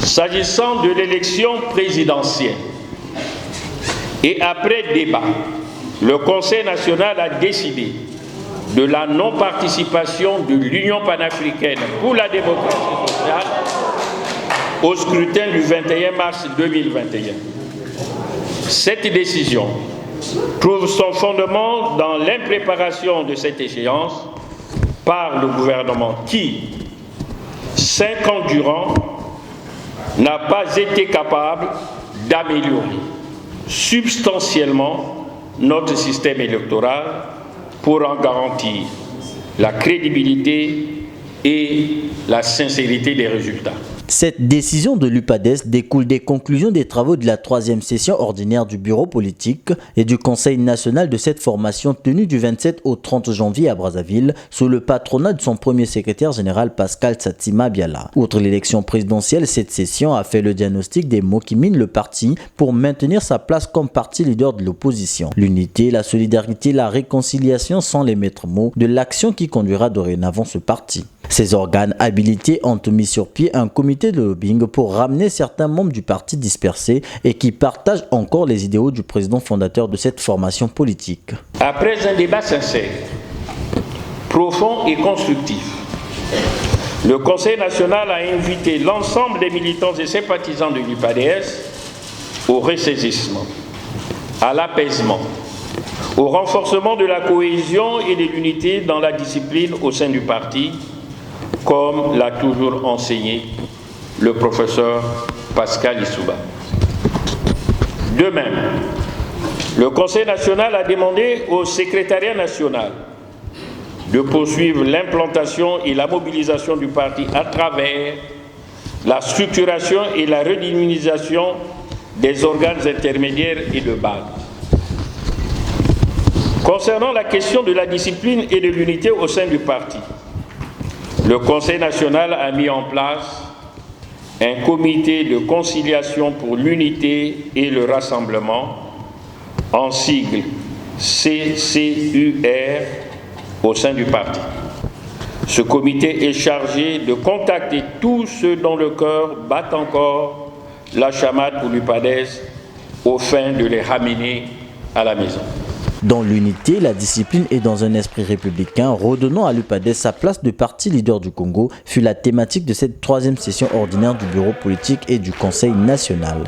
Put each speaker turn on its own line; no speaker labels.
S'agissant de l'élection présidentielle, et après débat, le Conseil national a décidé de la non-participation de l'Union panafricaine pour la démocratie sociale au scrutin du 21 mars 2021. Cette décision trouve son fondement dans l'impréparation de cette échéance par le gouvernement qui, 5 ans durant, n'a pas été capable d'améliorer substantiellement notre système électoral pour en garantir la crédibilité et la sincérité des résultats.
Cette décision de l'UPADES découle des conclusions des travaux de la 3e session ordinaire du bureau politique et du Conseil national de cette formation tenue du 27 au 30 janvier à Brazzaville sous le patronat de son premier secrétaire général Pascal Tsatsima Biala. Outre l'élection présidentielle, cette session a fait le diagnostic des maux qui minent le parti pour maintenir sa place comme parti leader de l'opposition. L'unité, la solidarité, la réconciliation sont les maîtres mots de l'action qui conduira dorénavant ce parti. Ces organes habilités ont mis sur pied un comité de lobbying pour ramener certains membres du parti dispersés et qui partagent encore les idéaux du président fondateur de cette formation politique.
Après un débat sincère, profond et constructif, le Conseil national a invité l'ensemble des militants et sympathisants de l'UPADES au ressaisissement, à l'apaisement, au renforcement de la cohésion et de l'unité dans la discipline au sein du parti, comme l'a toujours enseigné le professeur Pascal Lissouba. De même, le Conseil national a demandé au secrétariat national de poursuivre l'implantation et la mobilisation du parti à travers la structuration et la redynamisation des organes intermédiaires et de base. Concernant la question de la discipline et de l'unité au sein du parti, le Conseil national a mis en place un comité de conciliation pour l'unité et le rassemblement, en sigle CCUR, au sein du parti. Ce comité est chargé de contacter tous ceux dont le cœur bat encore la chamade pour l'UPADES, aux fins de les ramener à la maison.
Dans l'unité, la discipline et dans un esprit républicain, redonnant à l'UPADES sa place de parti leader du Congo, fut la thématique de cette 3e session ordinaire du bureau politique et du Conseil national.